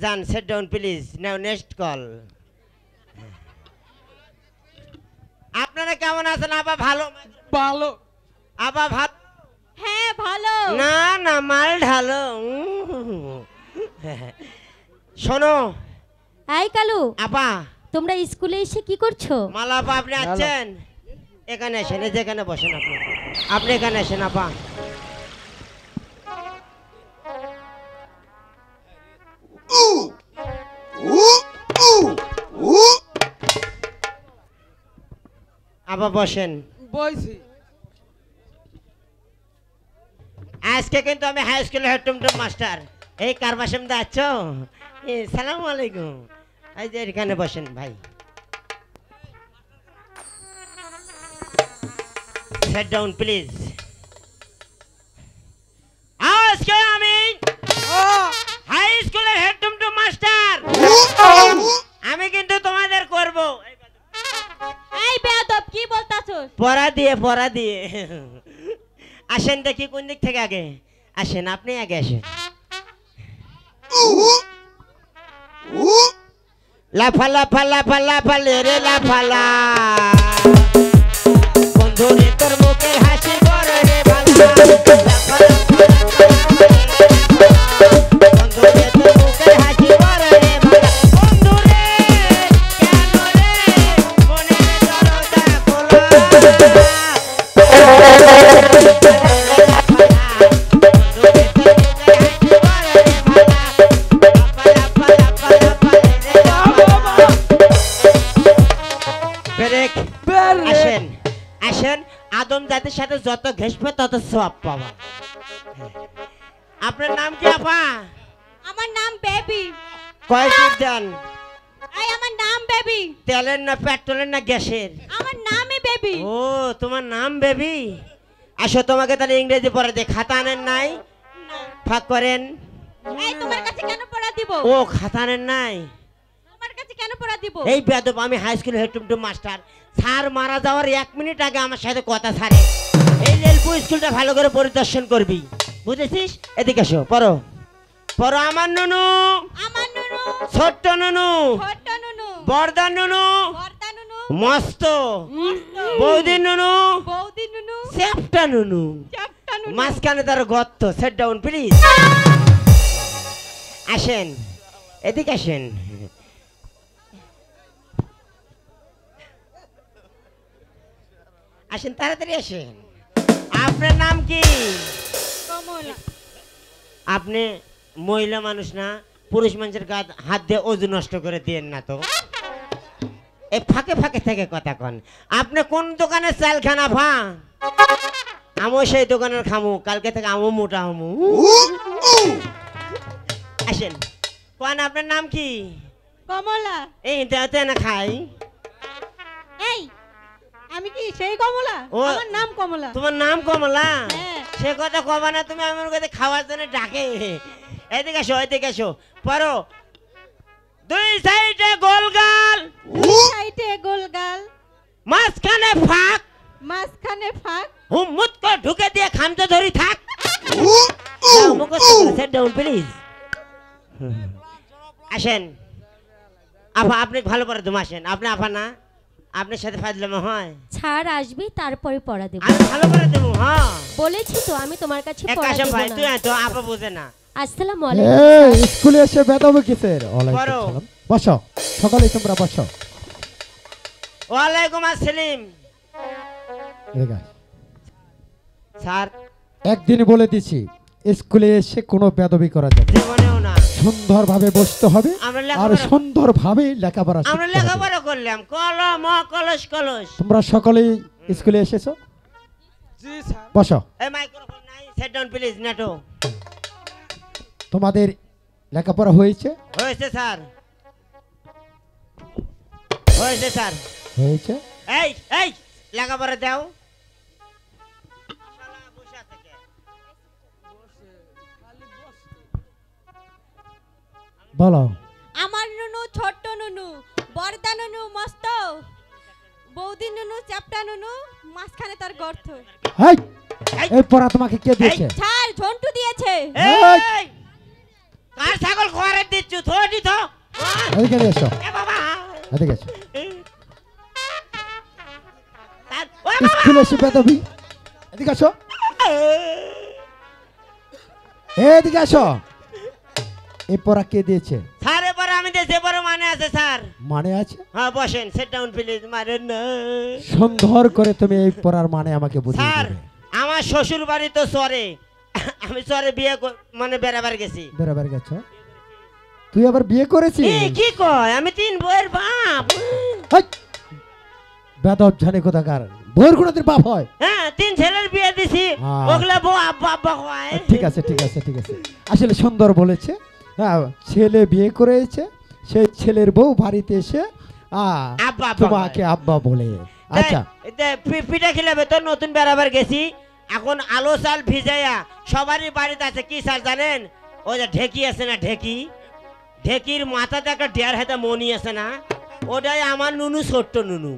যান, set down please. Now next call. আপনারা কেমন আছেন? আবার ভালো ভালো। আবার ভালো। হ্যাঁ ভালো। না না, মাল ঢালো। শোনো এই কালু, আপা, তোমরা স্কুলে এসে কি করছো? মালা আপা, আপনি আসছেন? এখানে আসেন, এই যেখানে বসেন আপনি। আপনি এখানে আসেন আপা। আপা বসেন। বইছি। আজকে কিন্তু আমি হাই স্কুলের হেড টুমটুম মাস্টার। এই কার বাসে যাচ্ছ? সালাম আলাইকুম। এই যে এখানে বসেন ভাই। Set down please. আজকে আমি হাই স্কুলের হেড টুমটুম মাস্টার। আমি কিন্তু তোমাদের করব। এই বেয়াদব, কি বলতাছস? পড়া দিয়ে পড়া দিয়ে। আসেন দেখি কোন দিক থেকে আগে আসেন, আপনি আগে আসেন। লাফা লাফা লাফা লাফা লে রে লাফালা, বন্ধু রে তোর মুখের হাসি বড় রে ভালা। লাফা লাফা বন্ধু রে তোর মুখের হাসি বড় রে ভালা। বন্ধু রে কেন রে মনের দরজা খোলা। আসেন আসেন, আদম জাতির সাথে যত ঘেসবে তত সওয়াব পাবা। আপনার নাম কি আপা? আমার নাম বেবি। কয় টিপ দেন? এই আমার নাম বেবি। তেলের না পেট্রোলের না গ্যাসের? আমার নামই বেবি। ও, তোমার নাম বেবি। আসো, তোমাকে তাহলে ইংরেজি পড়া দে। খাতা আনেন নাই? ফাঁক করেন। এই তোমার কাছে কেন পড়া দিব? ও, খাতা আনেন নাই? তোমার কাছে কেন পড়া দিব? এই বেয়াদব, আমি high school head Tumtum master. Sir মারা যাওয়ার 1 মিনিট আগে আমার সাথে কথা ছাড়ে। এই রেলপুর স্কুলটা ভালো করে পরিদর্শন করবি, বুঝেছিস? এদিকে এসো, পড়ো পড়ো। আমার নুনু, আমার নুনু, ছোট্ট নুনু, ছোট্ট নুনু, বড়দা নুনু, বড়দা নুনু, মস্ত মস্ত, বৌদি নুনু, বৌদি নুনু, চ্যাপটা নুনু, চাপটা নুনু। মাঝখানে তার গর্ত। Set down please. আসেন, এদিকে আসেন। আসেন, তাড়াতাড়ি আসেন। আপনার নাম কি? কমলা। আপনি মহিলা মানুষ না? পুরুষ মানুষের হাত দিয়ে ওজন নষ্ট করে দিয়েন না তো। এই ফাঁকে ফাঁকে থেকে কথা কন। আপনি কোন দোকানের চাল খানা ভা? আমও সেই দোকানের খামু, কালকে থেকে আমও মোটা হমু। আসেন, কোন আপনার নাম কি? কমলা। এই দেওতে না খাই। এই আমি কি সেই কমলা? ও, আমার নাম কমলা। তোমার নাম কমলা? হ্যাঁ। সে কথা কবা না তুমি, আমার কাছে খাওয়ার জন্য ডাকে। এদিকে এসো, এদিকে এসো, পড়ো। 2 সাইডে গোলগাল, দুই সাইডে গোলগাল, মাঝখানে ফাঁক, মাঝখানে ফাঁক। হুম্মুত করে ঢুকে দিয়ে খামচে ধরি থাক। Set down please. আসেন আপা, আপনি ভালো করে তুমি আসেন। আপনি আপা না? আপনার সাথে ফাজলামো হয়? ছাড় আসবি তারপরে পড়া দেব। আমি ভালো করে দেবো। হ্যাঁ, বলেছি তো আমি তোমার কাছে এক পড়া কাশম দেব ভাই, না। তুই তো আপা বোঝে না। আসসালামু আলাইকুম। এই স্কুলে এসে বেদাবে কিসের? ওয়ালাইকুম বড়। সালাম। বসো, সকালে তোমরা বসো। ওয়ালাইকুম আসসালাম। এদিকে আয়। স্যার, একদিন বলে দিছি, স্কুলে এসে কোনো বেদবি করা যাবে না। জীবনেও না। সুন্দরভাবে বসতে হবে আমরা আর লেখাপড়া- সুন্দরভাবে লেখাপড়া আমরা শিখতে হবে। লেখাপড়া করলাম, কলম কলস কলস। তোমরা সকলেই স্কুলে এসেছো, জি স্যার। বসো। এই মাইক্রোফোন নাই, সেট ডাউন প্লিজ। নেটো তোমাদের লেখাপড়া হয়েছে? হয়েছে স্যার, হয়েছে স্যার। হয়েছে। এই এই লেখাপড়া দাও। বলো। আমার নুনু ছোট্ট নুনু, বড়দা নুনু মস্ত, বৌদি নুনু চাপটা নুনু, মাঝখানে তার গর্ত। এই এই পড়া তোমাকে কে দিয়েছে? ছাড়, ঝন্টু দিয়েছে। এই কার ছাগল খোয়ারে দিচ্ছ? থোড় এদিকে এসো, এ বাবা এদিকে এসো। স্যার, ও বাবা! স্কুলে এসে বেদবি, এদিকে আসো, এদিকে আসো। এ পড়া কে দিয়েছে? স্যার এবার আমি দেশে বড় মানে আছে স্যার। মানে আছে? হ্যাঁ বসেন, সিট ডাউন প্লিজ, মারেন না। সুন্দর করে তুমি এই পড়ার মানে আমাকে বুঝিয়ে স্যার দেবে। আমার শ্বশুর বাড়ি তো চরে, আমি চরে বিয়ে মানে বেড়াবার গেছি। বেড়াবার গেছো? তুই আবার বিয়ে করেছিস? এ, কি কয়, আমি 3 বইয়ের বাপ। বেদব জানে কোথাকার, বউর গুণাদের বাপ হয়। হ্যাঁ 3 ছেলের বিয়ে দিছি, হ্যাঁ। ওগুলা বউ আব্বা আব্বা হয়। ঠিক আছে ঠিক আছে ঠিক আছে, আসলে সুন্দর বলেছে। হ্যাঁ, ছেলে বিয়ে করেছে, সেই ছেলের বউ বাড়িতে এসে আব্বা আব্বা তোমাকে আব্বা বলে। আচ্ছা, পিঠা খিলাবে তো, নতুন বেড়াবার গেছি। এখন আলো চাল ভিজাইয়া সবারই বাড়িতে আছে, কি চাল জানেন? ওই যে ঢেকি আছে না, ঢেকি, ঢেকির মাথাতে একটা 1.5 হাতে মনি আছে না, ওটাই আমার নুনু, ছোট্ট নুনু।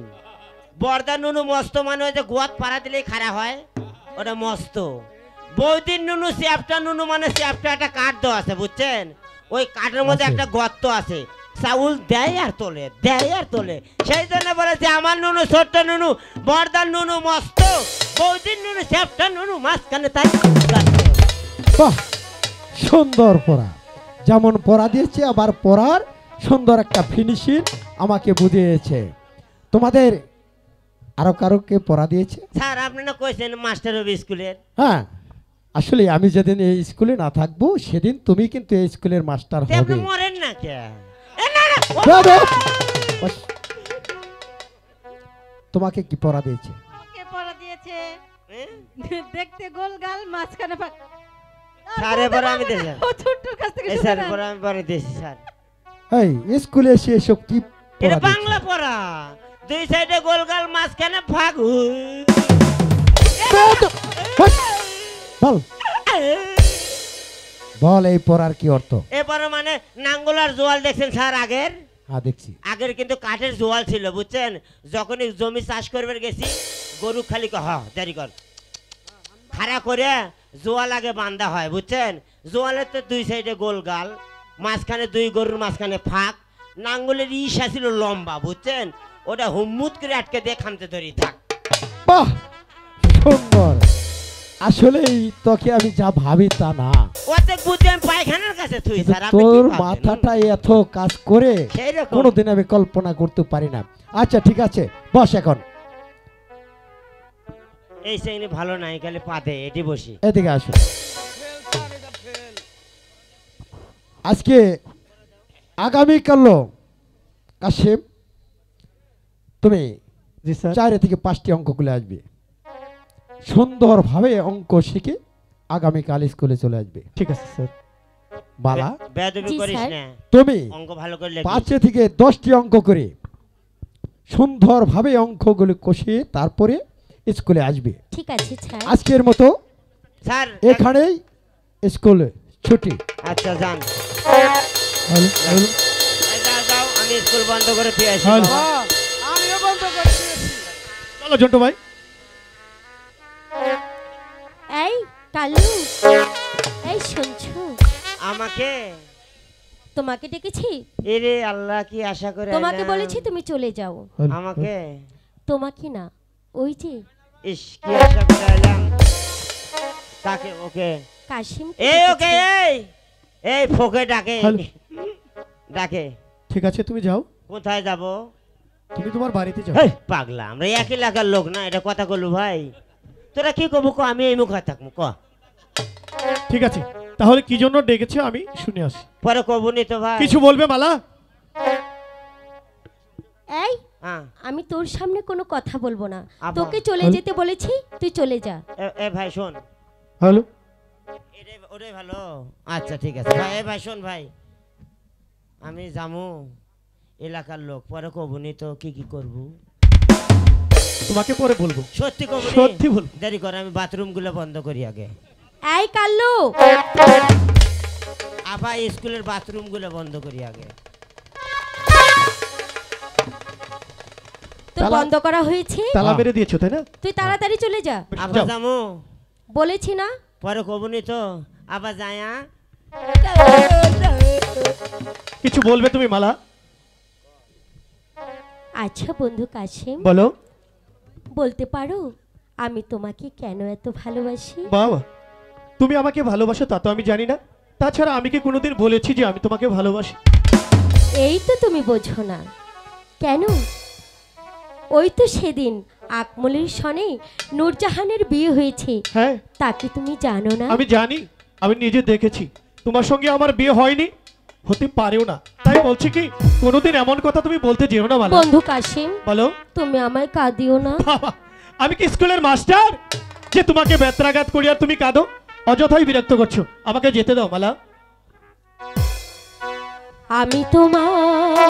বর্দা নুনু মস্ত, মানে ওই যে গোয়াত পাড়া দিলেই খাড়া হয়, ওটা মস্ত। বৌদির নুনু চ্যাপটা নুনু, মানে চ্যাপটা একটা কাঠ দেওয়া আছে, বুঝছেন? ওই কাঠের মধ্যে আছে। একটা গর্ত আছে, চাউল দেয় আর তোলে, দেয় আর তোলে। সেই জন্য বলেছে আমার নুনু ছোট্ট নুনু, বর্দার নুনু মস্ত, বৌদির নুনু চ্যাপটা নুনু, মাঝখানে তাই বাহ, সুন্দর পড়া। যেমন পড়া দিয়েছে, আবার পড়ার সুন্দর একটা ফিনিশিং আমাকে বুঝিয়েছে। তোমাদের আরো কারোকে পড়া দিয়েছে? স্যার আপনি না কইছেন মাস্টার হবে স্কুলের। হ্যাঁ, আসলে আমি যেদিন এই স্কুলে না থাকবো সেদিন তুমি কিন্তু এই স্কুলের মাস্টার তে আপনি হবে। মরেন না কে? এ না না, ও দাদা! বাবা! বাস। তোমাকে কি পড়া দিয়েছে? কে পড়া দিয়েছে? এ? দেখতে গোল গাল, মাঝখানে স্যার এবার আমি দেছি, ও ছোট্টর কাছ থেকে এই শুনে স্যার নেন। এবার আমি পরে দিয়েছি স্যার। এই স্কুলে এসে এসব কি এটা পড়া দিয়েছে? বাংলা পড়া, 2 সাইডে গোলগাল, মাঝখানে ফাঁক। দাদা! বাস। বল, বল এই পড়ার কি অর্থ? এবারে মানে নাঙ্গলার জোয়াল দেখছেন স্যার আগের? হ্যাঁ দেখছি। আগের কিন্তু কাঠের জোয়াল ছিল, বুঝছেন? যখনই জমি চাষ করবার গেছি, গরু খালি দেরি কর খাড়া করে জোয়াল আগে বান্ধা হয়, বুঝছেন? জোয়ালের তো 2 সাইডে গোল গাল, মাঝখানে 2 গরুর মাঝখানে ফাঁক, নাঙ্গলের ইসা ছিল লম্বা, বুঝছেন? ওটা হুম্মুত করে আটকে দিয়ে খামতে ধরি থাক। বাহ, সুন্দর। আসলেই তোকে আমি যা ভাবি তা না, ওতে বুদ্ধি আমি পায়খানার কাছে থুই কিন্তু স্যার, আপনি কি তোর ভাবছেন? মাথাটা এত কাজ করে সেইরকম। কোনোদিন আমি কল্পনা করতে পারি না। আচ্ছা ঠিক আছে, বস এখন, এই শ্রেণী ভালো নাই, খালি পাতে এটি বসি। এদিকে আসো। ফেল স্যার, এটা ফেল। আজকে আগামীকাল কাশিম তুমি জি স্যার। 4 থেকে 5টি অঙ্ক গুলো আসবে, সুন্দরভাবে অঙ্ক শিখে আগামীকাল স্কুলে চলে আসবে। ঠিক আছে স্যার। বালা, বেয়াদবি জি, করিস স্যার। না, তুমি অঙ্ক ভালো করে লেখিস। 5 থেকে 10টি অঙ্ক করে সুন্দরভাবে অঙ্কগুলো কষিয়ে তারপরে স্কুলে আসবে। ঠিক আছে স্যার। আজকের মতো স্যার এখানেই স্কুল ছুটি। আচ্ছা যান, হ্যালো, হ্যালো। এই যাও যাও, আমি স্কুল বন্ধ করে দিয়ে আসি। হ্যালো। বাবা। হ্যাঁ, আমিও বন্ধ করে দিয়েছি। চলো জন্টু ভাই। এই কালু, এই শুনছো? আমাকে তোমাকে ডেকেছি, এরে আল্লাহ, কি আশা করে তোমাকে আইলাম। বলেছি তুমি চলে যাও। হ্যালো, আমাকে তোমাকে না, ওই যে ইস, কি আশা করে আইলাম। তাকে ওকে কাশিম এই ওকে এই এই ফোকে ডাকে, হ্যালো। ডাকে। ঠিক আছে তুমি যাও, কোথায় যাব? তুমি তোমার বাড়িতে যাও। হেই, পাগলা, আমরা এক এলাকার লোক না, এটা কথা কলু ভাই। তোরা কি কবু ক, আমি এই মুখে থাকবো ক, ঠিক আছে, তাহলে কি জন্য ডেকেছে আমি শুনে আসি। পরে কবু নি তো ভাই। কিছু বলবে মালা? এই হ্যাঁ, আমি তোর সামনে কোনো কথা বলবো না, আবার? তোকে চলে হ্যালো। যেতে বলেছি, তুই চলে যা। এ ভাই শোন, হ্যালো। ওটাই ভালো। আচ্ছা ঠিক আছে ভাই, এ ভাই শোন ভাই, আমি যামু, এলাকার লোক, পরে কবুনি তো কি কি করবো। তোমাকে পরে বলবো। সত্যি কবুনি, সত্যি বলবো। দেরি কর, আমি বাথরুম গুলো বন্ধ করি আগে। এই কাল্লু, আবার স্কুলের বাথরুম গুলো বন্ধ করি আগে। তোর বন্ধ করা হয়েছে, তালা মেরে দিয়েছো তাই না? তুই তাড়াতাড়ি চলে যা। আবার যাও। যামু, বলেছি না? পরে কবুনি তো আবার যায়া। কিছু বলবে তুমি মালা? আচ্ছা বন্ধু কাশিম, বলো। বলতে পারো আমি তোমাকে কেন এত ভালোবাসি? বাবা, তুমি আমাকে ভালোবাসো তা তো আমি জানি না। তাছাড়া আমি কি কোনোদিন বলেছি যে আমি তোমাকে ভালোবাসি? এই তো তুমি বোঝো না কেন? ওই তো সেদিন আকমলের সনে নূরজাহানের বিয়ে হয়েছে, হ্যাঁ তা কি তুমি জানো না? আমি জানি, আমি নিজে দেখেছি। তোমার সঙ্গে আমার বিয়ে হয়নি, হতে পারেও না। তাই বলছি কি কোনোদিন এমন কথা তুমি বলতে যেও না। মালা, বন্ধু কাশিম, বলো। তুমি আমায় কাঁদিও না। বাবা, আমি কি স্কুলের মাস্টার যে তোমাকে বেত্রাঘাত করি আর তুমি কাঁদো? অযথাই বিরক্ত করছো, আমাকে যেতে দাও মালা। আমি তোমার